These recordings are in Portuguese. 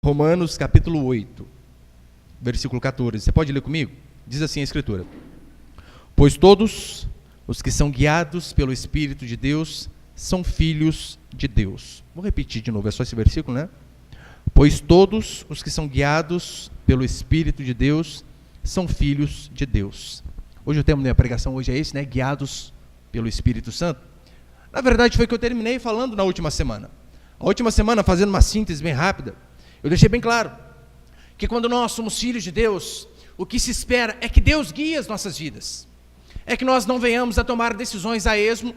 Romanos capítulo 8, versículo 14. Você pode ler comigo? Diz assim a Escritura: Pois todos os que são guiados pelo Espírito de Deus são filhos de Deus. Vou repetir de novo, é só esse versículo, né? Pois todos os que são guiados pelo Espírito de Deus são filhos de Deus. Hoje o tema da minha pregação hoje é esse, né? Guiados pelo Espírito Santo. Na verdade foi o que eu terminei falando na última semana. A última semana, fazendo uma síntese bem rápida, eu deixei bem claro que quando nós somos filhos de Deus, o que se espera é que Deus guie as nossas vidas. É que nós não venhamos a tomar decisões a esmo,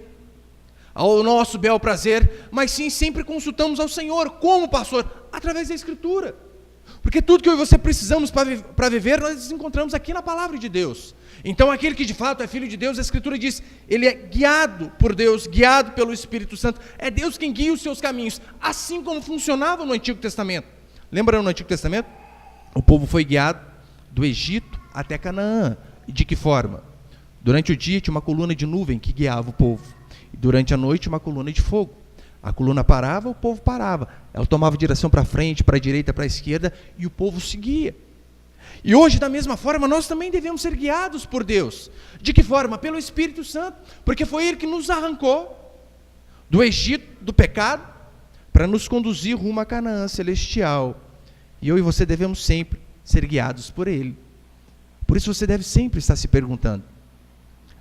ao nosso bel prazer, mas sim sempre consultamos ao Senhor. Como, pastor? Através da Escritura. Porque tudo que eu e você precisamos para viver, nós encontramos aqui na palavra de Deus. Então aquele que de fato é filho de Deus, a Escritura diz, ele é guiado por Deus, guiado pelo Espírito Santo. É Deus quem guia os seus caminhos, assim como funcionava no Antigo Testamento. Lembra no Antigo Testamento? O povo foi guiado do Egito até Canaã. E de que forma? Durante o dia tinha uma coluna de nuvem que guiava o povo. E durante a noite uma coluna de fogo. A coluna parava, o povo parava. Ela tomava direção para frente, para a direita, para a esquerda, e o povo seguia. E hoje, da mesma forma, nós também devemos ser guiados por Deus. De que forma? Pelo Espírito Santo. Porque foi Ele que nos arrancou do Egito, do pecado, para nos conduzir rumo a Canaã celestial. E eu e você devemos sempre ser guiados por Ele. Por isso você deve sempre estar se perguntando: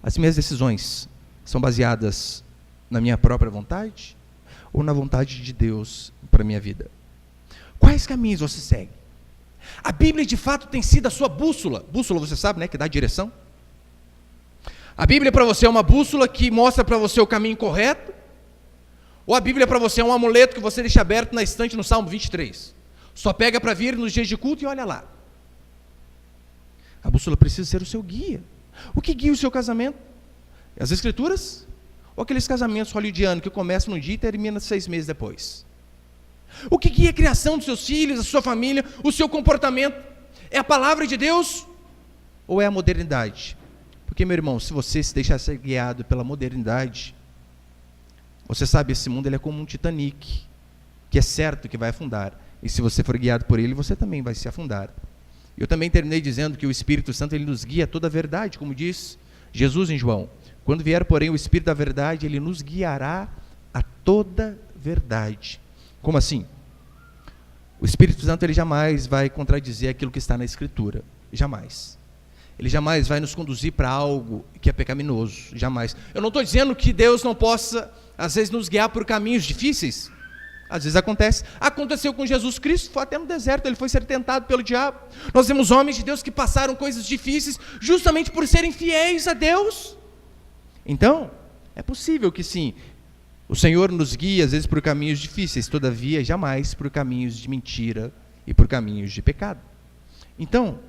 as minhas decisões são baseadas na minha própria vontade ou na vontade de Deus para a minha vida? Quais caminhos você segue? A Bíblia de fato tem sido a sua bússola. Bússola você sabe, né, que dá direção. A Bíblia para você é uma bússola que mostra para você o caminho correto? Ou a Bíblia para você é um amuleto que você deixa aberto na estante no Salmo 23? Só pega para vir nos dias de culto e olha lá. A bússola precisa ser o seu guia. O que guia o seu casamento? As Escrituras? Ou aqueles casamentos hollywoodianos que começam num dia e terminam 6 meses depois? O que guia a criação dos seus filhos, a sua família, o seu comportamento? É a palavra de Deus? Ou é a modernidade? Porque, meu irmão, se você se deixar ser guiado pela modernidade, você sabe, esse mundo ele é como um Titanic, que é certo que vai afundar. E se você for guiado por ele, você também vai se afundar. Eu também terminei dizendo que o Espírito Santo ele nos guia a toda a verdade, como diz Jesus em João. Quando vier, porém, o Espírito da verdade, ele nos guiará a toda verdade. Como assim? O Espírito Santo ele jamais vai contradizer aquilo que está na Escritura. Jamais. Ele jamais vai nos conduzir para algo que é pecaminoso. Jamais. Eu não estou dizendo que Deus não possa, às vezes, nos guiar por caminhos difíceis. Às vezes acontece. Aconteceu com Jesus Cristo, foi até no deserto, ele foi ser tentado pelo diabo. Nós temos homens de Deus que passaram coisas difíceis justamente por serem fiéis a Deus. Então, é possível que sim, o Senhor nos guie às vezes por caminhos difíceis, todavia jamais por caminhos de mentira e por caminhos de pecado. Então,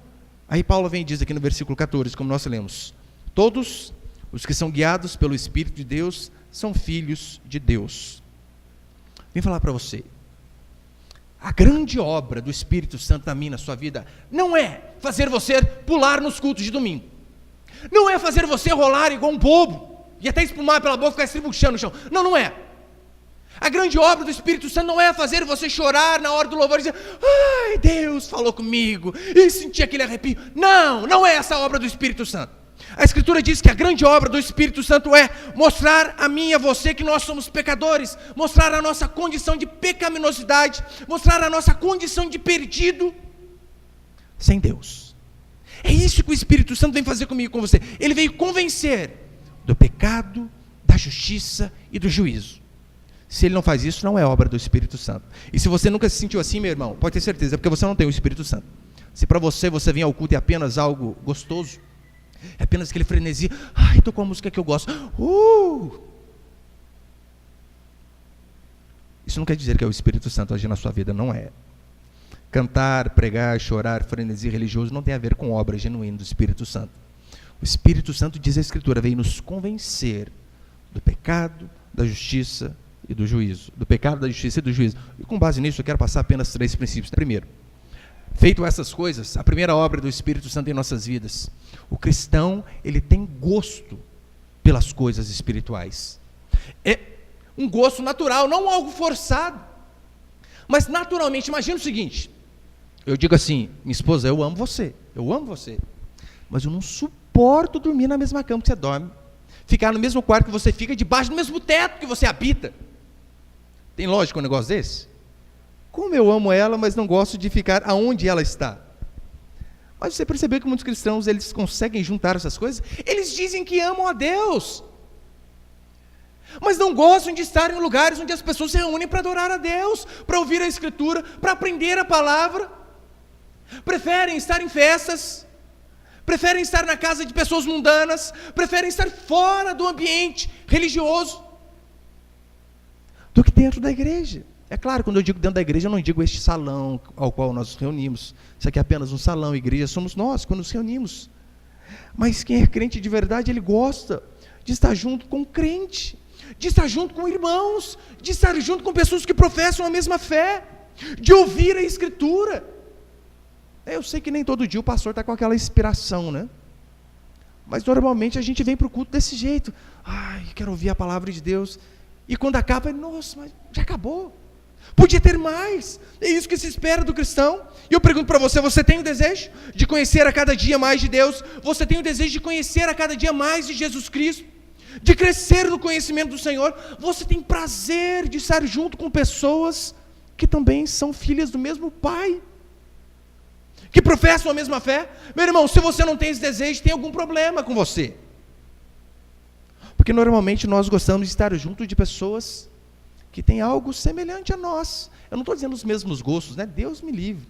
aí Paulo vem e diz aqui no versículo 14, como nós lemos: todos os que são guiados pelo Espírito de Deus são filhos de Deus. Vem falar para você, a grande obra do Espírito Santo na minha, na sua vida, não é fazer você pular nos cultos de domingo, não é fazer você rolar igual um bobo, e até espumar pela boca e ficar estribuchando no chão, não é. A grande obra do Espírito Santo não é fazer você chorar na hora do louvor e dizer: ai, Deus falou comigo, e sentir aquele arrepio. Não é essa a obra do Espírito Santo. A Escritura diz que a grande obra do Espírito Santo é mostrar a mim e a você que nós somos pecadores, mostrar a nossa condição de pecaminosidade, mostrar a nossa condição de perdido sem Deus. É isso que o Espírito Santo vem fazer comigo e com você. Ele veio convencer do pecado, da justiça e do juízo. Se ele não faz isso, não é obra do Espírito Santo. E se você nunca se sentiu assim, meu irmão, pode ter certeza, é porque você não tem o Espírito Santo. Se para você vem ao culto e é apenas algo gostoso, é apenas aquele frenesi, ai, estou com a música que eu gosto, isso não quer dizer que é o Espírito Santo agindo na sua vida, não é. Cantar, pregar, chorar, frenesi religioso não tem a ver com obra genuína do Espírito Santo. O Espírito Santo, diz a Escritura, veio nos convencer do pecado, da justiça e do juízo. Do pecado, da justiça e do juízo. E com base nisso eu quero passar apenas 3 princípios. Primeiro, feito essas coisas, a primeira obra do Espírito Santo em nossas vidas, o cristão, ele tem gosto pelas coisas espirituais. É um gosto natural, não algo forçado. Mas naturalmente, imagina o seguinte: Eu digo assim, minha esposa, eu amo você, mas eu não suporto dormir na mesma cama que você dorme, ficar no mesmo quarto que você fica, debaixo do mesmo teto que você habita. Tem lógica um negócio desse? Como eu amo ela, mas não gosto de ficar aonde ela está. Mas você percebeu que muitos cristãos, eles conseguem juntar essas coisas? Eles dizem que amam a Deus, mas não gostam de estar em lugares onde as pessoas se reúnem para adorar a Deus, para ouvir a Escritura, para aprender a palavra. Preferem estar em festas, preferem estar na casa de pessoas mundanas, preferem estar fora do ambiente religioso do que dentro da igreja. É claro, quando eu digo dentro da igreja, eu não digo este salão ao qual nós nos reunimos. Isso aqui é apenas um salão, igreja somos nós, quando nos reunimos. Mas quem é crente de verdade, ele gosta de estar junto com crente, de estar junto com irmãos, de estar junto com pessoas que professam a mesma fé, de ouvir a Escritura. Eu sei que nem todo dia o pastor está com aquela inspiração, né? Mas normalmente a gente vem para o culto desse jeito. Ai, quero ouvir a palavra de Deus. E quando acaba, nossa, mas já acabou. Podia ter mais. É isso que se espera do cristão. E eu pergunto para você, você tem o desejo de conhecer a cada dia mais de Deus? Você tem o desejo de conhecer a cada dia mais de Jesus Cristo? De crescer no conhecimento do Senhor? Você tem prazer de estar junto com pessoas que também são filhas do mesmo Pai, que professam a mesma fé? Meu irmão, se você não tem esse desejo, tem algum problema com você. Porque normalmente nós gostamos de estar junto de pessoas que têm algo semelhante a nós. Eu não estou dizendo os mesmos gostos, né? Deus me livre.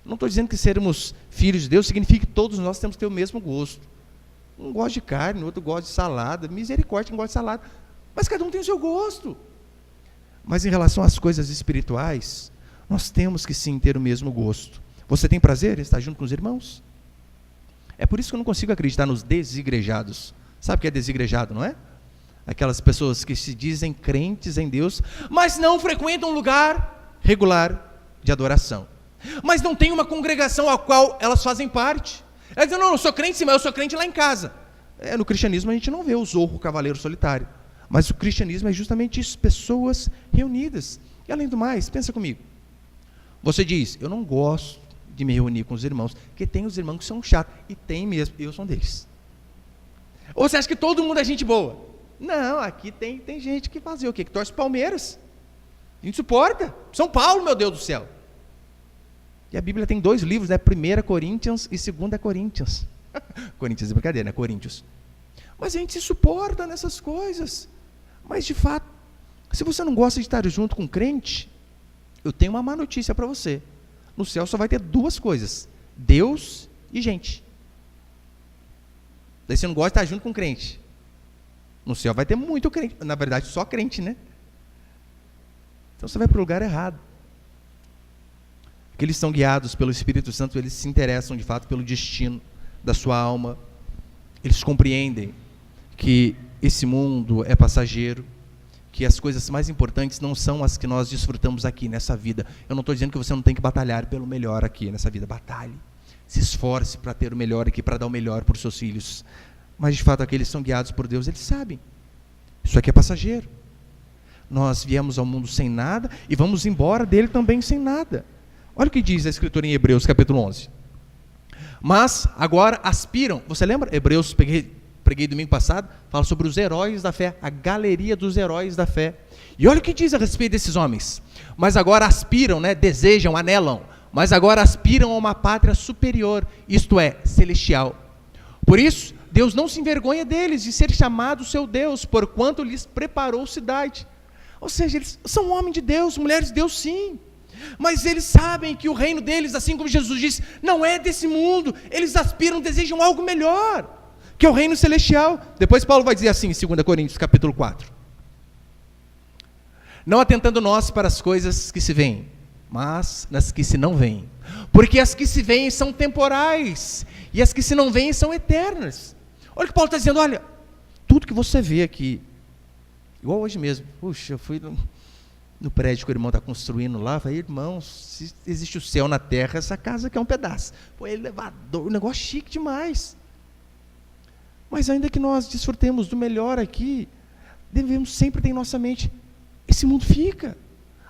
Eu não estou dizendo que sermos filhos de Deus significa que todos nós temos que ter o mesmo gosto. Um gosta de carne, o outro gosta de salada. Misericórdia, quem gosta de salada. Mas cada um tem o seu gosto. Mas em relação às coisas espirituais, nós temos que sim ter o mesmo gosto. Você tem prazer em estar junto com os irmãos? É por isso que eu não consigo acreditar nos desigrejados. Sabe o que é desigrejado, não é? Aquelas pessoas que se dizem crentes em Deus, mas não frequentam um lugar regular de adoração. Mas não tem uma congregação a qual elas fazem parte. Elas dizem, não, eu sou crente sim, mas eu sou crente lá em casa. No cristianismo a gente não vê o zorro, o cavaleiro solitário. Mas o cristianismo é justamente isso, pessoas reunidas. E além do mais, pensa comigo. Você diz, eu não gosto de me reunir com os irmãos, porque tem os irmãos que são chatos. E tem mesmo, eu sou um deles. Ou você acha que todo mundo é gente boa? Não, aqui tem gente que fazia o quê? Que torce Palmeiras. A gente suporta. São Paulo, meu Deus do céu. E a Bíblia tem 2 livros, né? 1 Coríntios e 2 Coríntios. Coríntios é brincadeira, né? Coríntios. Mas a gente se suporta nessas coisas. Mas de fato, se você não gosta de estar junto com crente, eu tenho uma má notícia para você. No céu só vai ter 2 coisas: Deus e gente. Daí você não gosta de estar junto com crente. No céu vai ter muito crente, na verdade só crente, né? Então você vai para o lugar errado. Porque eles são guiados pelo Espírito Santo, eles se interessam de fato pelo destino da sua alma. Eles compreendem que esse mundo é passageiro, que as coisas mais importantes não são as que nós desfrutamos aqui nessa vida. Eu não estou dizendo que você não tem que batalhar pelo melhor aqui nessa vida. Batalhe, se esforce para ter o melhor aqui, para dar o melhor para os seus filhos. Mas de fato aqueles que são guiados por Deus, eles sabem, isso aqui é passageiro. Nós viemos ao mundo sem nada e vamos embora dele também sem nada. Olha o que diz a Escritura em Hebreus capítulo 11. Mas agora aspiram, você lembra? Hebreus, preguei domingo passado, fala sobre os heróis da fé, a galeria dos heróis da fé. E olha o que diz a respeito desses homens. Mas agora aspiram, né? Desejam, anelam, mas agora aspiram a uma pátria superior, isto é, celestial. Por isso, Deus não se envergonha deles de ser chamado seu Deus, porquanto lhes preparou cidade. Ou seja, eles são homens de Deus, mulheres de Deus sim, mas eles sabem que o reino deles, assim como Jesus disse, não é desse mundo. Eles aspiram, desejam algo melhor, que é o reino celestial. Depois Paulo vai dizer assim em 2 Coríntios capítulo 4. Não atentando nós para as coisas que se veem, mas nas que se não veem. Porque as que se veem são temporais, e as que se não veem são eternas. Olha o que Paulo está dizendo, olha, tudo que você vê aqui, igual hoje mesmo, puxa, eu fui no prédio que o irmão está construindo lá, falei, irmão, se existe o céu na terra, essa casa aqui é um pedaço. Pô, elevador, um negócio chique demais. Mas ainda que nós desfrutemos do melhor aqui, devemos sempre ter em nossa mente, esse mundo fica.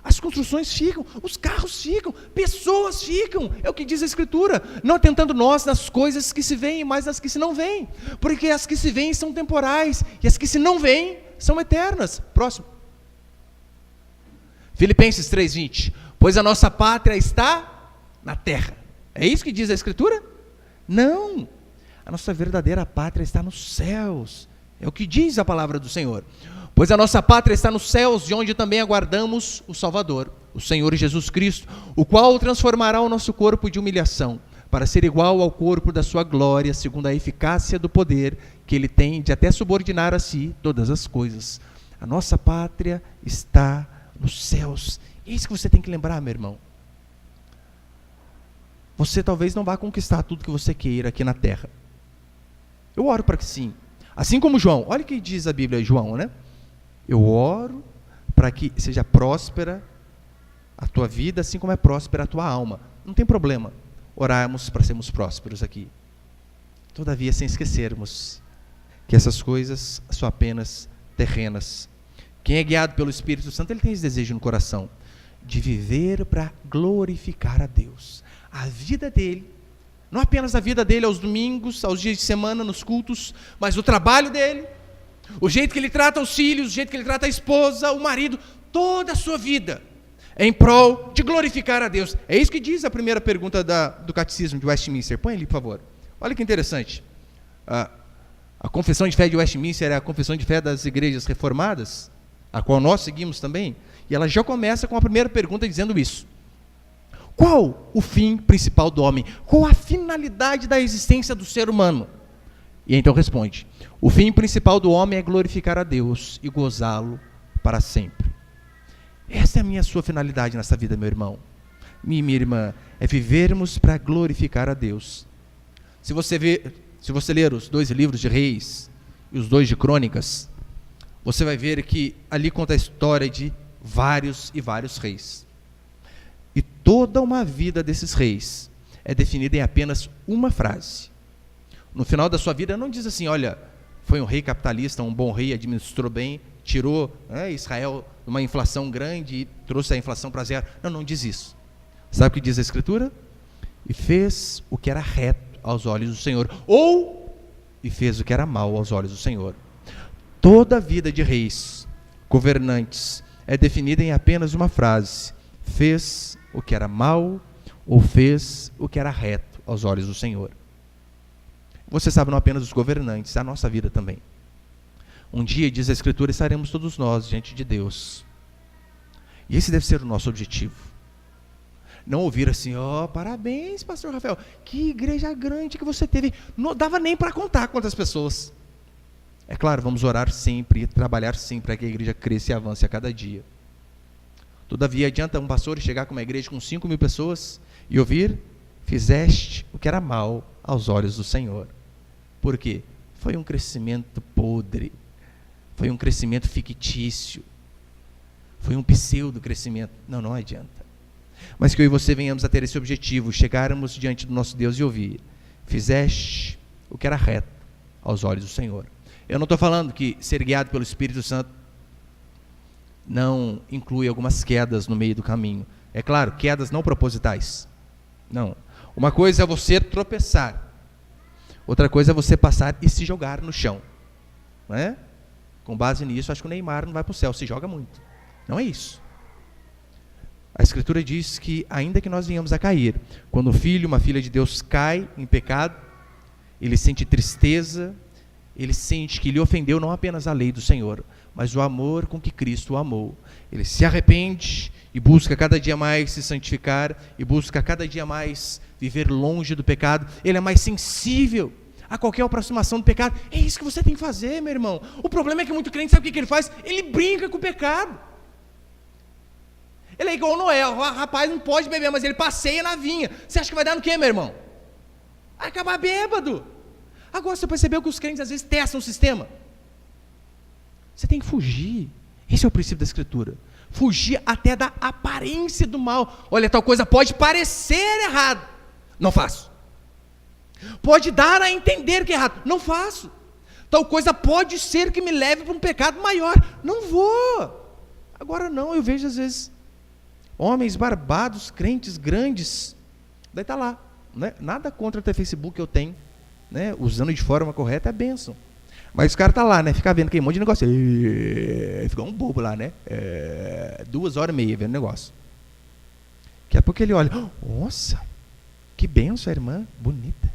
as construções ficam, os carros ficam, pessoas ficam, é o que diz a Escritura, não atentando nós nas coisas que se veem, mas nas que se não veem, porque as que se veem são temporais, e as que se não veem são eternas. Próximo. Filipenses 3:20, pois a nossa pátria está na terra. É isso que diz a Escritura? Não, a nossa verdadeira pátria está nos céus, é o que diz a palavra do Senhor. Pois a nossa pátria está nos céus, de onde também aguardamos o Salvador, o Senhor Jesus Cristo, o qual transformará o nosso corpo de humilhação, para ser igual ao corpo da sua glória, segundo a eficácia do poder que ele tem de até subordinar a si todas as coisas. A nossa pátria está nos céus. É isso que você tem que lembrar, meu irmão. Você talvez não vá conquistar tudo que você queira aqui na terra. Eu oro para que sim. Assim como João, olha o que diz a Bíblia de João, né? Eu oro para que seja próspera a tua vida, assim como é próspera a tua alma. Não tem problema orarmos para sermos prósperos aqui. Todavia, sem esquecermos que essas coisas são apenas terrenas. Quem é guiado pelo Espírito Santo, ele tem esse desejo no coração de viver para glorificar a Deus. A vida dele, não apenas a vida dele aos domingos, aos dias de semana, nos cultos, mas o trabalho dele, o jeito que ele trata os filhos, o jeito que ele trata a esposa, o marido, toda a sua vida é em prol de glorificar a Deus. É isso que diz a primeira pergunta do Catecismo de Westminster. Põe ali, por favor. Olha que interessante. A confissão de fé de Westminster é a confissão de fé das igrejas reformadas, a qual nós seguimos também, e ela já começa com a primeira pergunta dizendo isso. Qual o fim principal do homem? Qual a finalidade da existência do ser humano? E então responde: o fim principal do homem é glorificar a Deus e gozá-lo para sempre. Essa é a minha sua finalidade nessa vida, meu irmão. Minha irmã, é vivermos para glorificar a Deus. Se você ler os 2 livros de Reis e os 2 de Crônicas, você vai ver que ali conta a história de vários e vários reis. E toda uma vida desses reis é definida em apenas uma frase. No final da sua vida, não diz assim, olha, foi um rei capitalista, um bom rei, administrou bem, tirou Israel de uma inflação grande e trouxe a inflação para zero. Não, não diz isso. Sabe o que diz a Escritura? E fez o que era reto aos olhos do Senhor, ou e fez o que era mal aos olhos do Senhor. Toda a vida de reis, governantes, é definida em apenas uma frase: fez o que era mal, ou fez o que era reto aos olhos do Senhor. Você sabe, não apenas os governantes, a nossa vida também. Um dia, diz a Escritura, estaremos todos nós diante de Deus. E esse deve ser o nosso objetivo. Não ouvir assim, parabéns, pastor Rafael, que igreja grande que você teve. Não dava nem para contar quantas pessoas. É claro, vamos orar sempre e trabalhar sempre para que a igreja cresça e avance a cada dia. Todavia, adianta um pastor chegar com uma igreja com 5.000 pessoas e ouvir: fizeste o que era mal aos olhos do Senhor. Por quê? Foi um crescimento podre, foi um crescimento fictício, foi um pseudo crescimento. Não adianta. Mas que eu e você venhamos a ter esse objetivo, chegarmos diante do nosso Deus e ouvir: fizeste o que era reto aos olhos do Senhor. Eu não estou falando que ser guiado pelo Espírito Santo não inclui algumas quedas no meio do caminho. É claro, quedas não propositais. Não. Uma coisa é você tropeçar, outra coisa é você passar e se jogar no chão. Não é? Com base nisso, acho que o Neymar não vai para o céu, se joga muito. Não é isso. A Escritura diz que, ainda que nós venhamos a cair, quando um filho, uma filha de Deus cai em pecado, ele sente tristeza, ele sente que lhe ofendeu não apenas a lei do Senhor, mas o amor com que Cristo o amou. Ele se arrepende e busca cada dia mais se santificar, e busca cada dia mais viver longe do pecado. Ele é mais sensível a qualquer aproximação do pecado. É isso que você tem que fazer, meu irmão. O problema é que muito crente, sabe o que ele faz? Ele brinca com o pecado. Ele é igual Noé, o rapaz não pode beber, mas ele passeia na vinha. Você acha que vai dar no quê, meu irmão? Vai acabar bêbado. Agora, você percebeu que os crentes às vezes testam o sistema? Você tem que fugir. Esse é o princípio da Escritura. Fugir até da aparência do mal. Olha, tal coisa pode parecer errado, não faço. Pode dar a entender que é errado, não faço. Tal coisa pode ser que me leve para um pecado maior, não vou. Agora não, eu vejo às vezes Homens barbados, crentes grandes. Daí está lá. Né? Nada contra ter Facebook que eu tenho. Né? Usando de forma correta é bênção. Mas o cara tá lá, né? Fica vendo aquele monte de negócio. Fica um bobo lá, né? 2h30 vendo negócio. Daqui a pouco ele olha. Nossa, que benção, a irmã. Bonita.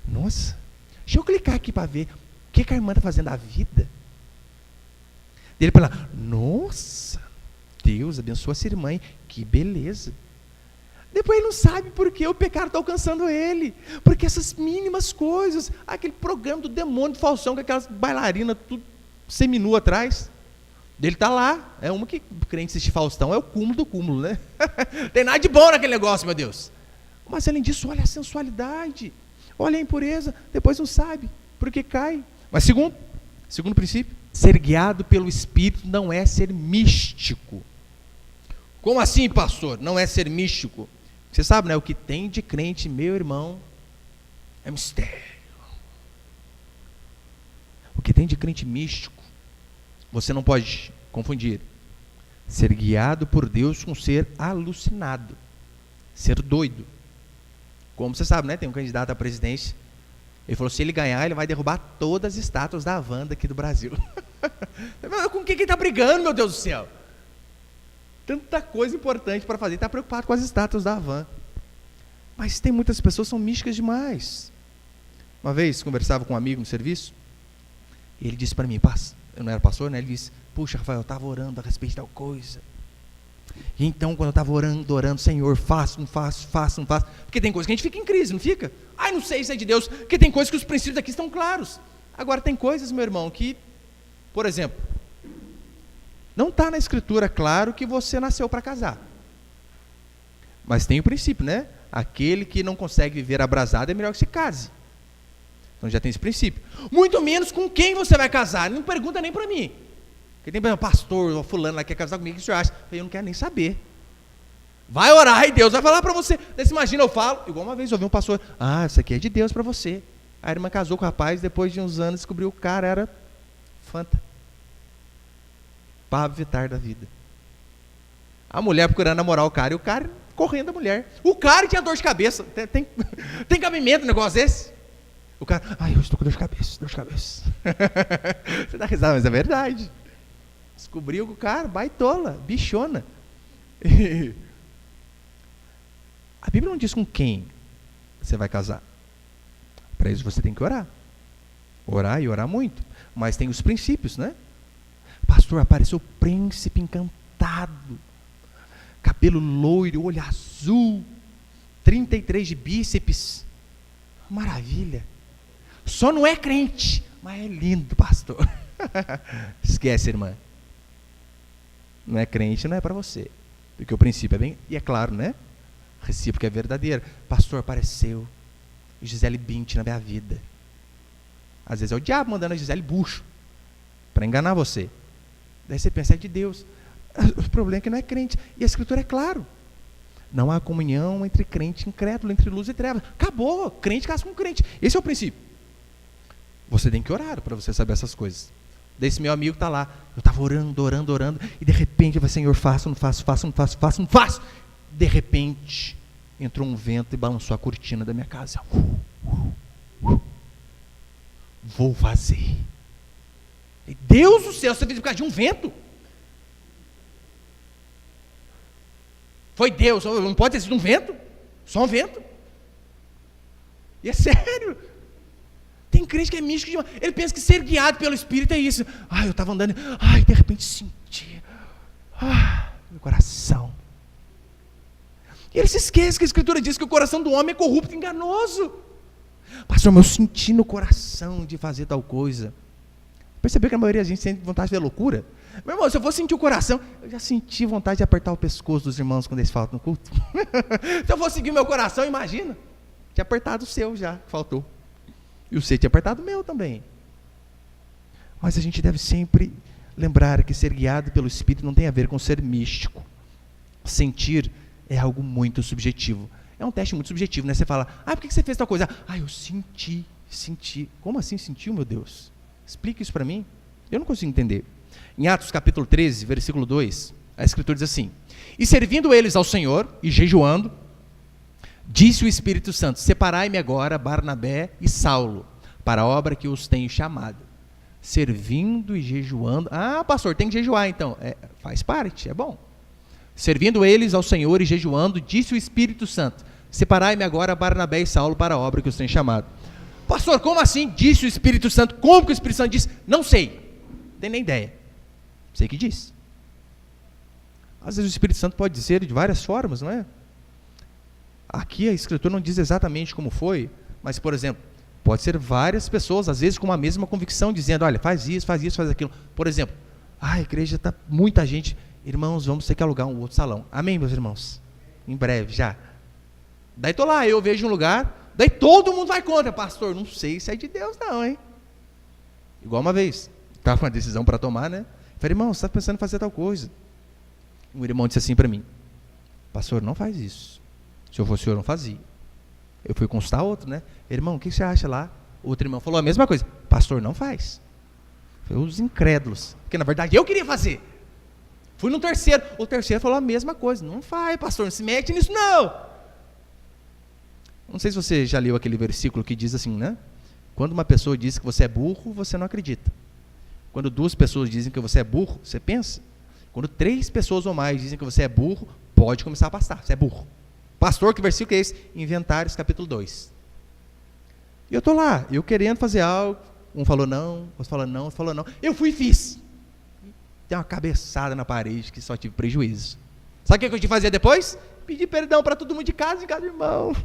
Nossa, deixa eu clicar aqui para ver o que a irmã está fazendo da vida. Ele fala, nossa, Deus abençoa essa irmã, hein? Que beleza. Depois ele não sabe por que o pecado está alcançando ele. Porque essas mínimas coisas, aquele programa do demônio do falsão, com aquelas bailarinas tudo seminua atrás. Ele está lá. É uma que crente assistir Faustão, é o cúmulo do cúmulo, né? Tem nada de bom naquele negócio, meu Deus. Mas além disso, olha a sensualidade, olha a impureza, depois não sabe por que cai. Mas segundo princípio, ser guiado pelo Espírito não é ser místico. Como assim, pastor? Não é ser místico? Você sabe, né? O que tem de crente, meu irmão, é mistério. O que tem de crente místico, você não pode confundir. Ser guiado por Deus com ser alucinado, ser doido. Como você sabe, né? Tem um candidato à presidência. Ele falou, se ele ganhar, ele vai derrubar todas as estátuas da Wanda aqui do Brasil. Com quem que ele está brigando, meu Deus do céu? Tanta coisa importante para fazer, está preocupado com as estátuas da Havan. Mas tem muitas pessoas que são místicas demais. Uma vez, conversava com um amigo no serviço, e ele disse para mim, eu não era pastor, né? Ele disse, puxa, Rafael, eu estava orando a respeito de tal coisa. E então, quando eu estava orando, Senhor, faço, não faço. Porque tem coisa que a gente fica em crise, não fica? Ai, não sei se é de Deus, porque tem coisas que os princípios aqui estão claros. Agora, tem coisas, meu irmão, que, por exemplo, não está na Escritura claro que você nasceu para casar. Mas tem o princípio, né? Aquele que não consegue viver abrasado é melhor que se case. Então já tem esse princípio. Muito menos com quem você vai casar. Não pergunta nem para mim. Porque tem pastor, fulano lá que quer casar comigo, o que o senhor acha? Eu não quero nem saber. Vai orar e Deus vai falar para você. Daí você imagina, eu falo, igual uma vez eu ouvi um pastor, isso aqui é de Deus para você. A irmã casou com o rapaz, depois de uns anos descobriu que o cara era fanta. Pablo Vittar da vida. A mulher procurando namorar o cara, e o cara correndo da mulher. O cara tinha dor de cabeça. Tem cabimento um negócio desse? O cara, eu estou com dor de cabeça. Você dá risada, mas é verdade. Descobriu que o cara, baitola, bichona. A Bíblia não diz com quem você vai casar. Para isso você tem que orar. Orar e orar muito. Mas tem os princípios, né? Pastor, apareceu o príncipe encantado, cabelo loiro, olho azul, 33 de bíceps, maravilha. Só não é crente, mas é lindo, pastor. Esquece, irmã. Não é crente, não é para você. Porque o princípio é bem, e é claro, né? Recíproco é verdadeiro. Pastor, apareceu Gisele Bündchen na minha vida. Às vezes é o diabo mandando a Gisele bucho para enganar você. Daí você pensa, é de Deus. O problema é que não é crente. E a Escritura é claro. Não há comunhão entre crente e incrédulo, entre luz e trevas. Acabou. Crente casa com crente. Esse é o princípio. Você tem que orar para você saber essas coisas. Daí esse meu amigo está lá. Eu estava orando. E de repente eu falei, Senhor, faço. De repente, entrou um vento e balançou a cortina da minha casa. Vou fazer. Deus do céu, você fez por causa de um vento? Foi Deus, não pode ter sido um vento? Só um vento? E é sério. Tem crente que é místico demais. Ele pensa que ser guiado pelo Espírito é isso. Eu estava andando, de repente senti. Meu coração. E ele se esquece que a Escritura diz que o coração do homem é corrupto e enganoso. Pastor, mas eu senti no coração de fazer tal coisa. Percebeu que a maioria da gente sente vontade de ver loucura? Meu irmão, se eu for sentir o coração, eu já senti vontade de apertar o pescoço dos irmãos quando eles faltam no culto. Se eu for seguir o meu coração, imagina. Tinha apertado o seu já, faltou. E o seu tinha apertado o meu também. Mas a gente deve sempre lembrar que ser guiado pelo Espírito não tem a ver com ser místico. Sentir é algo muito subjetivo. É um teste muito subjetivo, né? Você fala, por que você fez tal coisa? Eu senti. Como assim sentiu, meu Deus? Explique isso para mim. Eu não consigo entender. Em Atos capítulo 13, versículo 2, A Escritura diz assim: e servindo eles ao Senhor e jejuando, disse o Espírito Santo: separai-me agora Barnabé e Saulo para a obra que os tenho chamado. Servindo e jejuando. Ah, pastor, tem que jejuar então. Faz parte, é bom. Servindo eles ao Senhor e jejuando, disse o Espírito Santo: separai-me agora Barnabé e Saulo para a obra que os tenho chamado. Pastor, como assim? Disse o Espírito Santo. Como que o Espírito Santo disse? Não sei. Não tenho nem ideia. Sei que disse. Às vezes o Espírito Santo pode dizer de várias formas, não é? Aqui a Escritura não diz exatamente como foi, mas, por exemplo, pode ser várias pessoas, às vezes com a mesma convicção, dizendo: olha, faz isso, faz aquilo. Por exemplo, a igreja está muita gente. Irmãos, vamos ter que alugar um outro salão. Amém, meus irmãos? Em breve, já. Daí estou lá, eu vejo um lugar, daí todo mundo vai contra. Pastor, não sei se é de Deus não, hein? Igual uma vez, estava com uma decisão para tomar, né? Falei: irmão, você está pensando em fazer tal coisa. Um irmão disse assim para mim: pastor, não faz isso. Se eu fosse o senhor, não fazia. Eu fui consultar outro, né? Irmão, o que você acha lá? Outro irmão falou a mesma coisa: pastor, não faz. Foi os incrédulos, porque na verdade eu queria fazer. Fui no terceiro, o terceiro falou a mesma coisa: não faz, pastor, não se mete nisso não. Não sei se você já leu aquele versículo que diz assim, né? Quando uma pessoa diz que você é burro, você não acredita. Quando duas pessoas dizem que você é burro, você pensa. Quando 3 pessoas ou mais dizem que você é burro, pode começar a pastar, você é burro. Pastor, que versículo é esse? Inventários, capítulo 2. E eu estou lá, eu querendo fazer algo, um falou não, outro falou não, outro falou não. Eu fui e fiz. Dei uma cabeçada na parede que só tive prejuízo. Sabe o que eu tive que fazer depois? Pedir perdão para todo mundo de casa, irmão.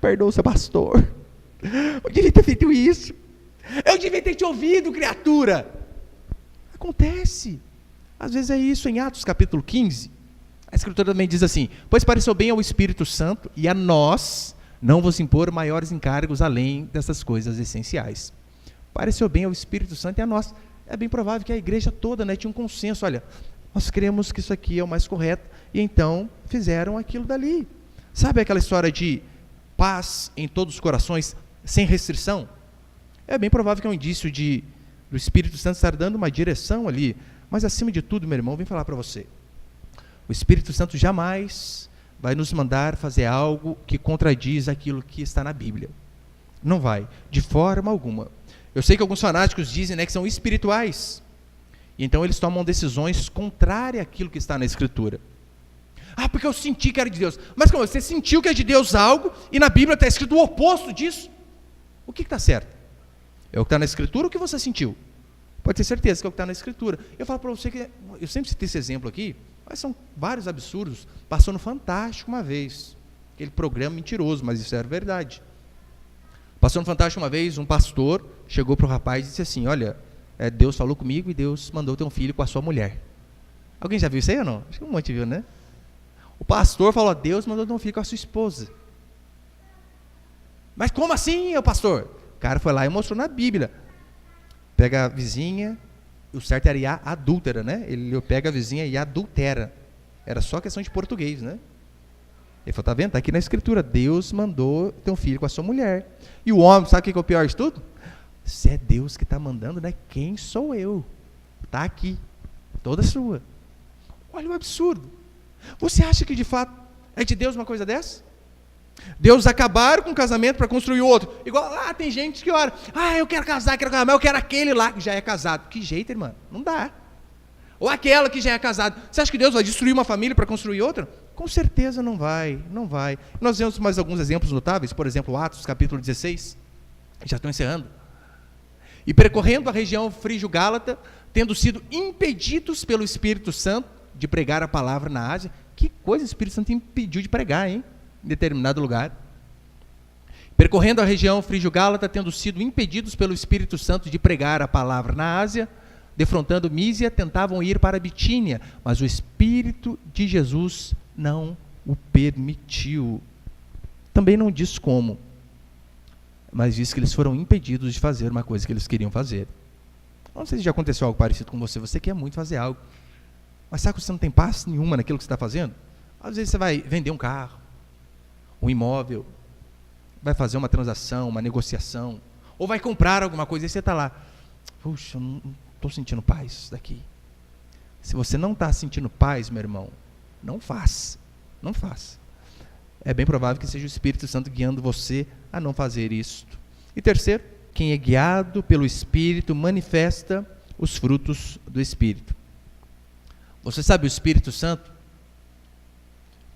Perdoa o seu pastor. Eu devia ter feito isso. Eu devia ter te ouvido, criatura. Acontece. Às vezes é isso. Em Atos capítulo 15, a Escritura também diz assim: pois pareceu bem ao Espírito Santo e a nós não vos impor maiores encargos além dessas coisas essenciais. Pareceu bem ao Espírito Santo e a nós. É bem provável que a igreja toda, né, tinha um consenso: olha, nós cremos que isso aqui é o mais correto, e então fizeram aquilo dali. Sabe aquela história de paz em todos os corações, sem restrição? É bem provável que é um indício do Espírito Santo estar dando uma direção ali. Mas acima de tudo, meu irmão, vem falar para você: o Espírito Santo jamais vai nos mandar fazer algo que contradiz aquilo que está na Bíblia. Não vai, de forma alguma. Eu sei que alguns fanáticos dizem, né, que são espirituais, e então eles tomam decisões contrárias àquilo que está na Escritura. Ah, porque eu senti que era de Deus. Mas como você sentiu que é de Deus algo, e na Bíblia está escrito o oposto disso? O que está certo? É o que está na Escritura ou o que você sentiu? Pode ter certeza que é o que está na Escritura. Eu falo para você que, eu sempre citei esse exemplo aqui, mas são vários absurdos. Passou no Fantástico uma vez, aquele programa mentiroso, mas isso era verdade. Passou no Fantástico uma vez, um pastor chegou para o rapaz e disse assim: olha, Deus falou comigo e Deus mandou ter um filho com a sua mulher. Alguém já viu isso aí ou não? Acho que um monte viu, né? O pastor falou: Deus mandou ter um filho com a sua esposa. Mas como assim, pastor? O cara foi lá e mostrou na Bíblia. Pega a vizinha, o certo era a adúltera, né? Ele pega a vizinha e adultera. Era só questão de português, né? Ele falou: tá vendo? Está aqui na Escritura, Deus mandou ter um filho com a sua mulher. E o homem, sabe o que é o pior de tudo? Se é Deus que está mandando, né? Quem sou eu? Está aqui, toda sua. Olha o absurdo. Você acha que de fato é de Deus uma coisa dessa? Deus acabar com o casamento para construir outro. Igual lá tem gente que ora: eu quero casar, mas eu quero aquele lá que já é casado. Que jeito, irmã? Não dá. Ou aquela que já é casada. Você acha que Deus vai destruir uma família para construir outra? Com certeza não vai, não vai. Nós vemos mais alguns exemplos notáveis, por exemplo, Atos capítulo 16, já estou encerrando. E percorrendo a região frígio-gálata, tendo sido impedidos pelo Espírito Santo de pregar a palavra na Ásia. Que coisa o Espírito Santo impediu de pregar, hein? Em determinado lugar. Percorrendo a região frígio-gálata, tendo sido impedidos pelo Espírito Santo de pregar a palavra na Ásia, defrontando Mísia, tentavam ir para a Bitínia, mas o Espírito de Jesus não o permitiu. Também não diz como, mas diz que eles foram impedidos de fazer uma coisa que eles queriam fazer. Não sei se já aconteceu algo parecido com você. Você quer muito fazer algo, mas sabe que você não tem paz nenhuma naquilo que você está fazendo? Às vezes você vai vender um carro, um imóvel, vai fazer uma transação, uma negociação, ou vai comprar alguma coisa, e você está lá: puxa, eu não estou sentindo paz daqui. Se você não está sentindo paz, meu irmão, não faça. Não faça. É bem provável que seja o Espírito Santo guiando você a não fazer isso. E terceiro, quem é guiado pelo Espírito manifesta os frutos do Espírito. Você sabe, o Espírito Santo,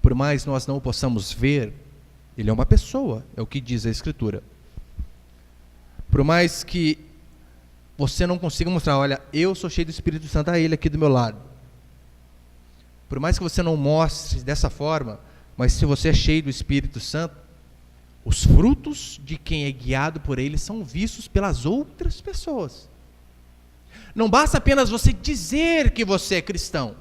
por mais nós não o possamos ver, ele é uma pessoa, é o que diz a Escritura. Por mais que você não consiga mostrar, olha, eu sou cheio do Espírito Santo, a ele aqui do meu lado. Por mais que você não mostre dessa forma, mas se você é cheio do Espírito Santo, os frutos de quem é guiado por ele são vistos pelas outras pessoas. Não basta apenas você dizer que você é cristão.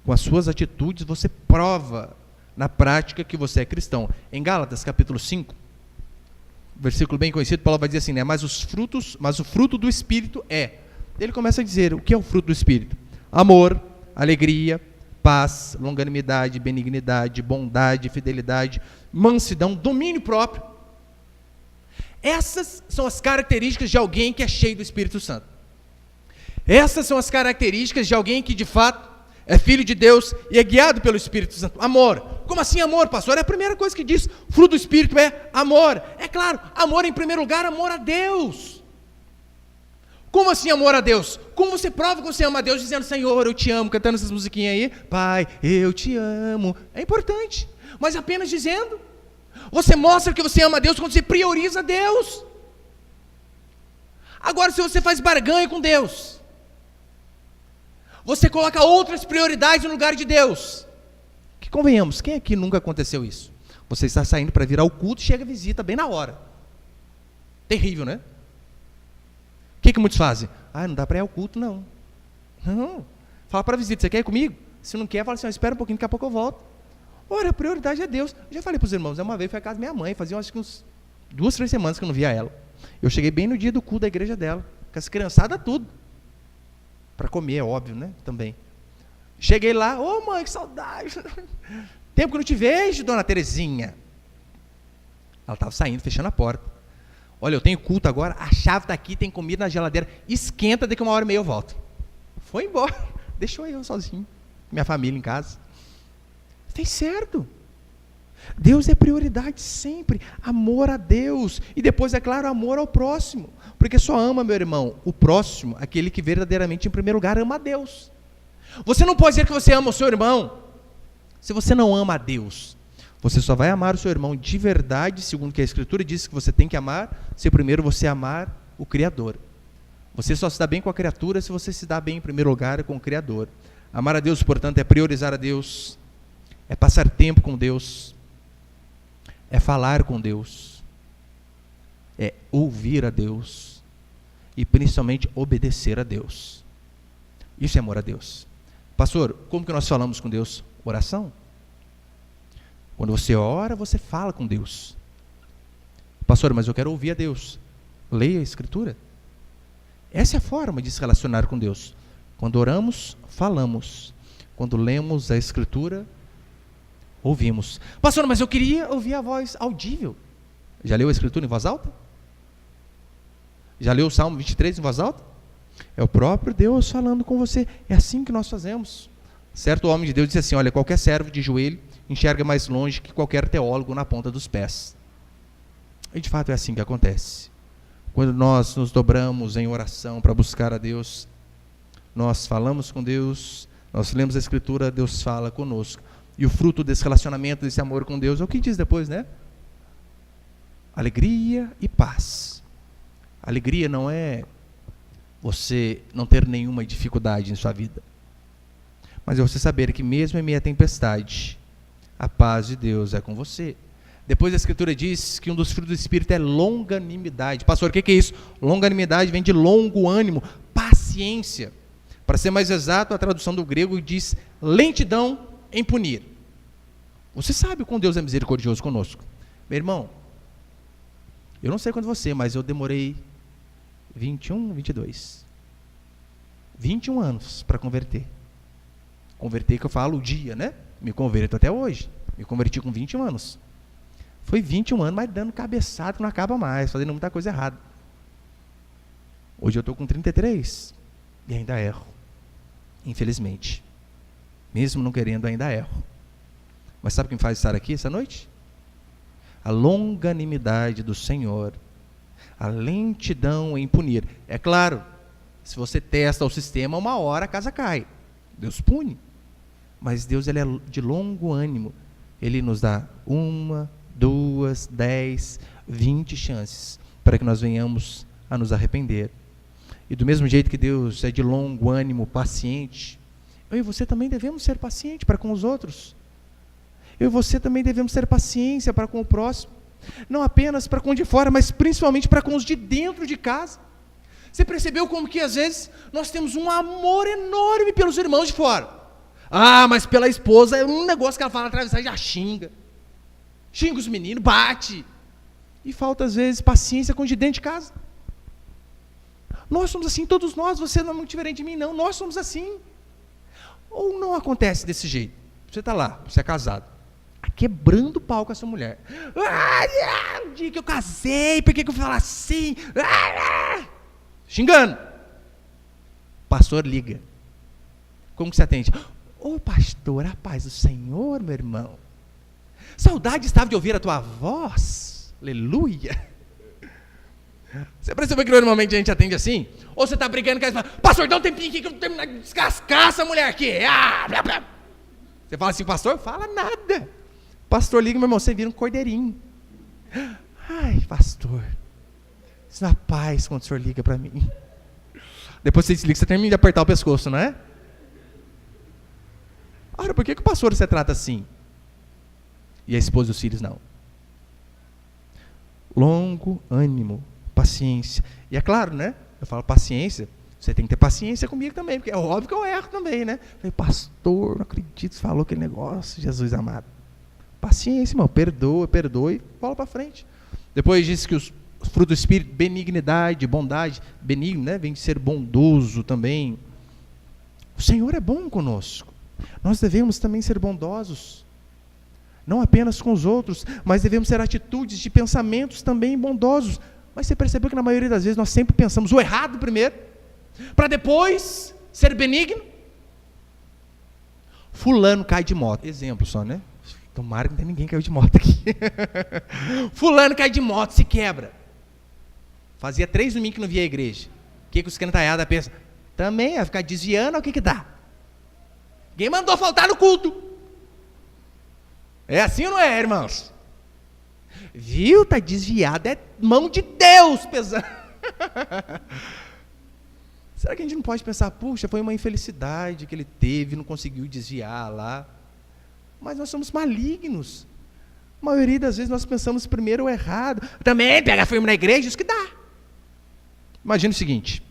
Com as suas atitudes você prova na prática que você é cristão. Em Gálatas capítulo 5, versículo bem conhecido, Paulo vai dizer assim, né? Mas o fruto do Espírito é. Ele começa a dizer, o que é o fruto do Espírito? Amor, alegria, paz, longanimidade, benignidade, bondade, fidelidade, mansidão, domínio próprio. Essas são as características de alguém que é cheio do Espírito Santo. Essas são as características de alguém que de fato é filho de Deus e é guiado pelo Espírito Santo. Amor. Como assim amor, pastor? É a primeira coisa que diz, fruto do Espírito é amor. É claro, amor em primeiro lugar, amor a Deus. Como assim amor a Deus? Como você prova que você ama a Deus dizendo, Senhor, eu te amo, cantando essas musiquinhas aí, Pai, eu te amo. É importante, mas apenas dizendo. Você mostra que você ama a Deus quando você prioriza Deus. Agora, se você faz barganha com Deus, você coloca outras prioridades no lugar de Deus. Que convenhamos, quem aqui nunca aconteceu isso? Você está saindo para vir ao culto e chega a visita bem na hora. Terrível, né? O que muitos fazem? Não dá para ir ao culto, não. Não. Fala para a visita, você quer ir comigo? Se não quer, fala assim, espera um pouquinho, daqui a pouco eu volto. Ora, a prioridade é Deus. Eu já falei para os irmãos, uma vez foi à casa da minha mãe, fazia acho que uns 2, 3 semanas que eu não via ela. Eu cheguei bem no dia do culto da igreja dela, com as criançadas tudo. Para comer, é óbvio, né? Também. Cheguei lá, mãe, que saudade. Tempo que eu não te vejo, dona Terezinha. Ela estava saindo, fechando a porta. Olha, eu tenho culto agora, a chave está aqui, tem comida na geladeira, esquenta, daqui 1h30 eu volto. Foi embora, deixou eu sozinho, minha família em casa. Fez certo. Deus é prioridade sempre, amor a Deus, e depois, é claro, amor ao próximo, porque só ama, meu irmão, o próximo, aquele que verdadeiramente, em primeiro lugar, ama a Deus. Você não pode dizer que você ama o seu irmão, se você não ama a Deus. Você só vai amar o seu irmão de verdade, segundo que a Escritura diz que você tem que amar, se primeiro você amar o Criador. Você só se dá bem com a criatura se você se dá bem em primeiro lugar com o Criador. Amar a Deus, portanto, é priorizar a Deus, é passar tempo com Deus, é falar com Deus, é ouvir a Deus e principalmente obedecer a Deus. Isso é amor a Deus. Pastor, como que nós falamos com Deus? Oração. Quando você ora, você fala com Deus. Pastor, mas eu quero ouvir a Deus. Leia a Escritura. Essa é a forma de se relacionar com Deus. Quando oramos, falamos. Quando lemos a Escritura, ouvimos. Pastor, mas eu queria ouvir a voz audível. Já leu a Escritura em voz alta? Já leu o Salmo 23 em voz alta? É o próprio Deus falando com você. É assim que nós fazemos. Certo homem de Deus disse assim, olha, qualquer servo de joelho enxerga mais longe que qualquer teólogo na ponta dos pés. E de fato é assim que acontece. Quando nós nos dobramos em oração para buscar a Deus, nós falamos com Deus, nós lemos a Escritura, Deus fala conosco. E o fruto desse relacionamento, desse amor com Deus, é o que diz depois, né? Alegria e paz. Alegria não é você não ter nenhuma dificuldade em sua vida, mas é você saber que mesmo em meio à tempestade, a paz de Deus é com você. Depois a Escritura diz que um dos frutos do Espírito é longanimidade. Pastor, o que é isso? Longanimidade vem de longo ânimo, paciência. Para ser mais exato, a tradução do grego diz lentidão em punir. Você sabe como Deus é misericordioso conosco. Meu irmão, eu não sei quanto você, mas eu demorei 21 anos para converter. Converter que eu falo o dia, né? Me converto até hoje. Me converti com 21 anos. Foi 21 anos, mas dando cabeçada que não acaba mais, fazendo muita coisa errada. Hoje eu estou com 33 e ainda erro. Infelizmente. Mesmo não querendo, ainda erro. Mas sabe o que me faz estar aqui essa noite? A longanimidade do Senhor, a lentidão em punir. É claro, se você testa o sistema, uma hora a casa cai. Deus pune. Mas Deus, ele é de longo ânimo. Ele nos dá 1, 2, 10, 20 chances para que nós venhamos a nos arrepender. E do mesmo jeito que Deus é de longo ânimo, paciente, eu e você também devemos ser pacientes para com os outros. Eu e você também devemos ter paciência para com o próximo. Não apenas para com o de fora, mas principalmente para com os de dentro de casa. Você percebeu como que às vezes nós temos um amor enorme pelos irmãos de fora? Ah, mas pela esposa é um negócio que ela fala atravessar e já xinga. Xinga os meninos, bate. E falta às vezes paciência com os de dentro de casa. Nós somos assim, todos nós, você não é muito diferente de mim não, nós somos assim. Ou não acontece desse jeito? Você está lá, você é casado, quebrando o pau com a sua mulher. O dia que eu casei, por que eu falo assim? Xingando. O pastor liga. Como que você atende? Ô pastor, a paz do Senhor, meu irmão. Saudade estava de ouvir a tua voz. Aleluia. Você percebeu que normalmente a gente atende assim? Ou você está brigando com ela e fala, pastor, dá um tempinho aqui que eu vou terminar de descascar essa mulher aqui. Você fala assim, pastor, fala nada. Pastor liga, meu irmão, você vira um cordeirinho. Ai, pastor, isso não é paz quando o senhor liga para mim. Depois você desliga, você termina de apertar o pescoço, não é? Ora, por que o pastor você trata assim? E a esposa e os filhos não? Longo ânimo, paciência. E é claro, né? Eu falo paciência, você tem que ter paciência comigo também, porque é óbvio que eu erro também, né? Eu falei, pastor, não acredito, você falou aquele negócio, Jesus amado. Paciência, irmão, perdoa e bola para frente. Depois diz que os frutos do Espírito, benignidade, bondade, benigno, né? Vem de ser bondoso também. O Senhor é bom conosco. Nós devemos também ser bondosos. Não apenas com os outros, mas devemos ter atitudes de pensamentos também bondosos. Mas você percebeu que na maioria das vezes nós sempre pensamos o errado primeiro, para depois ser benigno? Fulano cai de moto. Exemplo só, né? Tomara que não tenha ninguém que caiu de moto aqui. Fulano cai de moto, se quebra. Fazia 3 domingos que não via a igreja. O que os cantaiadas pensam? Também vai ficar desviando, o que dá? Quem mandou faltar no culto? É assim ou não é, irmãos? Viu? Está desviado, é mão de Deus pesando. Será que a gente não pode pensar, puxa, foi uma infelicidade que ele teve, não conseguiu desviar lá? Mas nós somos malignos. A maioria das vezes nós pensamos primeiro o errado. Também pega firme na igreja, isso que dá. Imagina o seguinte,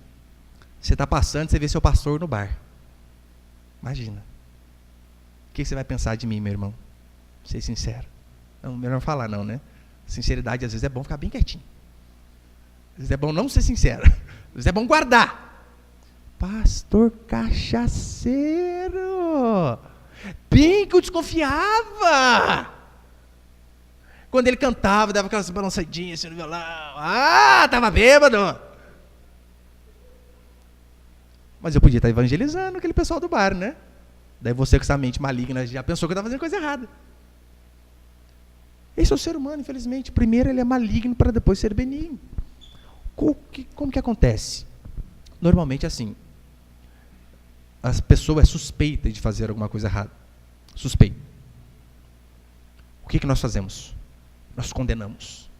você está passando, você vê seu pastor no bar. Imagina. O que você vai pensar de mim, meu irmão? Ser sincero. Não, melhor não falar não, né? Sinceridade às vezes é bom ficar bem quietinho. Às vezes é bom não ser sincero. Às vezes é bom guardar. Pastor cachaceiro. Bem que eu desconfiava. Quando ele cantava, dava aquelas balançadinhas assim no violão. Ah, estava bêbado. Mas eu podia estar evangelizando aquele pessoal do bar, né? Daí você com essa mente maligna já pensou que eu estava fazendo coisa errada. Esse é o ser humano, infelizmente. Primeiro ele é maligno para depois ser benigno. Como que acontece? Normalmente é assim. A pessoa é suspeita de fazer alguma coisa errada. Suspeita. O que nós fazemos? Nós condenamos.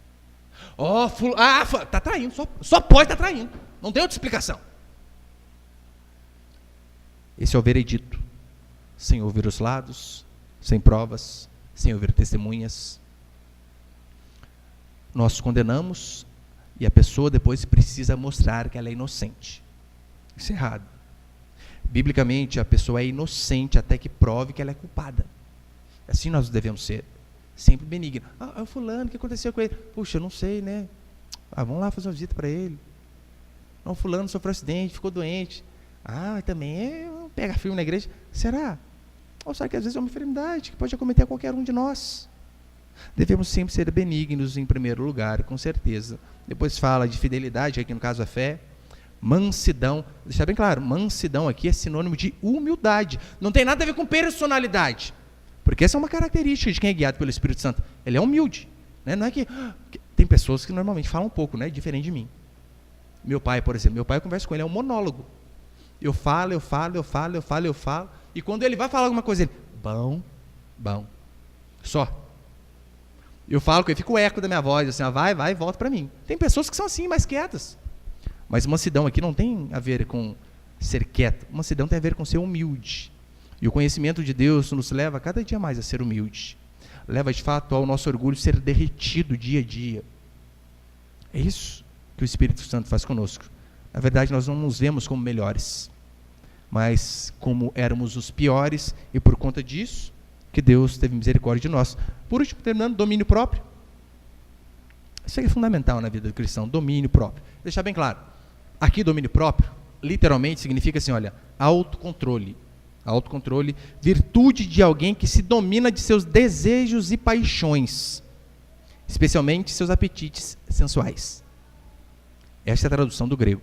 Está traindo. Só pode estar traindo. Não tem outra explicação. Esse é o veredito. Sem ouvir os lados, sem provas, sem ouvir testemunhas. Nós condenamos e a pessoa depois precisa mostrar que ela é inocente. Isso é errado. Biblicamente, a pessoa é inocente até que prove que ela é culpada. Assim nós devemos ser. Sempre benigno. É o fulano, o que aconteceu com ele? Puxa, eu não sei, né? Vamos lá fazer uma visita para ele. Não, fulano sofreu um acidente, ficou doente. Também pega firme na igreja. Será? Ou será que às vezes é uma enfermidade que pode acometer a qualquer um de nós? Devemos sempre ser benignos em primeiro lugar, com certeza. Depois fala de fidelidade, aqui no caso a fé. Mansidão, deixar bem claro, mansidão aqui é sinônimo de humildade. Não tem nada a ver com personalidade. Porque essa é uma característica de quem é guiado pelo Espírito Santo. Ele é humilde. Né? Não é que... Tem pessoas que normalmente falam um pouco, né? Diferente de mim. Meu pai, por exemplo, eu converso com ele, é um monólogo. Eu falo. E quando ele vai falar alguma coisa, ele... Bom. Só. Eu falo com ele, fica o eco da minha voz, assim, vai, volta para mim. Tem pessoas que são assim, mais quietas. Mas mansidão aqui não tem a ver com ser quieto. Mansidão tem a ver com ser humilde. E o conhecimento de Deus nos leva cada dia mais a ser humilde. Leva, de fato, ao nosso orgulho ser derretido dia a dia. É isso que o Espírito Santo faz conosco. Na verdade, nós não nos vemos como melhores, mas como éramos os piores, e por conta disso, que Deus teve misericórdia de nós. Por último, terminando, domínio próprio. Isso é fundamental na vida do cristão, domínio próprio. Deixar bem claro, aqui domínio próprio, literalmente significa assim, olha, autocontrole. Autocontrole, virtude de alguém que se domina de seus desejos e paixões, especialmente seus apetites sensuais. Essa é a tradução do grego,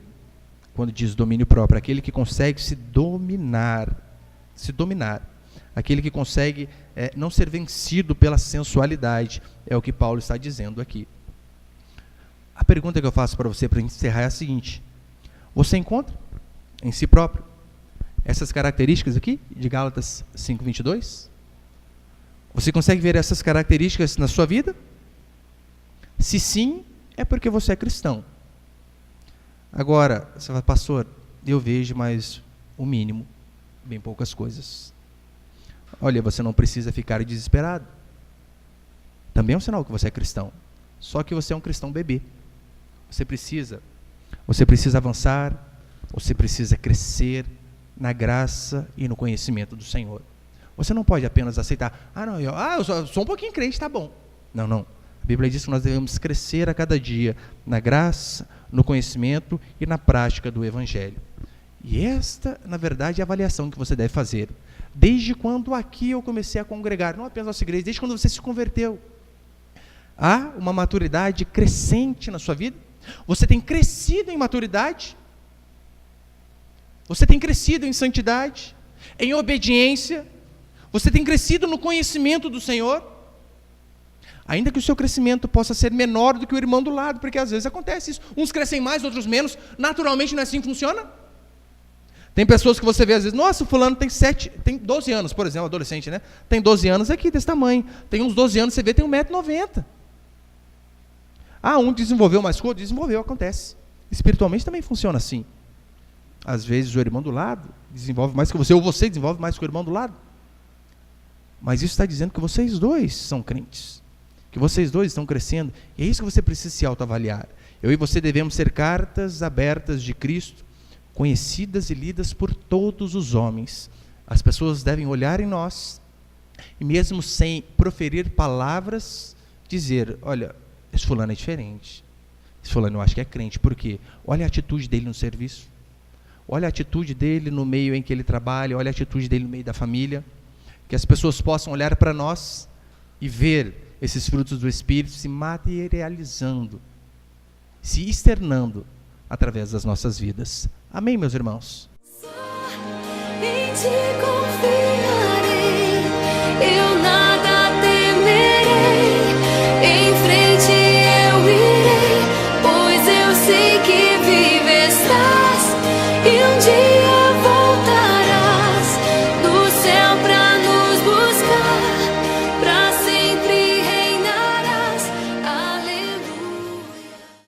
quando diz domínio próprio, aquele que consegue se dominar, aquele que consegue não ser vencido pela sensualidade, é o que Paulo está dizendo aqui. A pergunta que eu faço para você, para encerrar, é a seguinte: você encontra em si próprio essas características aqui, de Gálatas 5:22? Você consegue ver essas características na sua vida? Se sim, é porque você é cristão. Agora, você fala, pastor, eu vejo, mas o mínimo, bem poucas coisas. Olha, você não precisa ficar desesperado. Também é um sinal que você é cristão. Só que você é um cristão bebê. Você precisa avançar, você precisa crescer na graça e no conhecimento do Senhor. Você não pode apenas aceitar, eu sou um pouquinho crente, tá bom. Não. A Bíblia diz que nós devemos crescer a cada dia na graça, no conhecimento e na prática do Evangelho. E esta, na verdade, é a avaliação que você deve fazer. Desde quando aqui eu comecei a congregar, não apenas na nossa igreja, desde quando você se converteu. Há uma maturidade crescente na sua vida? Você tem crescido em maturidade? Você tem crescido em santidade, em obediência? Você tem crescido no conhecimento do Senhor? Ainda que o seu crescimento possa ser menor do que o irmão do lado, porque às vezes acontece isso. Uns crescem mais, outros menos. Naturalmente não é assim que funciona. Tem pessoas que você vê às vezes, nossa, o fulano tem 12 anos, por exemplo, adolescente, né? Tem 12 anos aqui, desse tamanho. Tem uns 12 anos, você vê, tem 1,90 m. Um desenvolveu mais que o outro? Desenvolveu, acontece. Espiritualmente também funciona assim. Às vezes o irmão do lado desenvolve mais que você, ou você desenvolve mais que o irmão do lado. Mas isso está dizendo que vocês dois são crentes, que vocês dois estão crescendo, e é isso que você precisa se autoavaliar. Eu e você devemos ser cartas abertas de Cristo, conhecidas e lidas por todos os homens. As pessoas devem olhar em nós, e mesmo sem proferir palavras, dizer, olha, esse fulano é diferente, esse fulano eu acho que é crente. Por quê? Olha a atitude dele no serviço, olha a atitude dele no meio em que ele trabalha, olha a atitude dele no meio da família, que as pessoas possam olhar para nós e ver esses frutos do Espírito se materializando, se externando através das nossas vidas. Amém, meus irmãos? Só em ti confiarei, eu não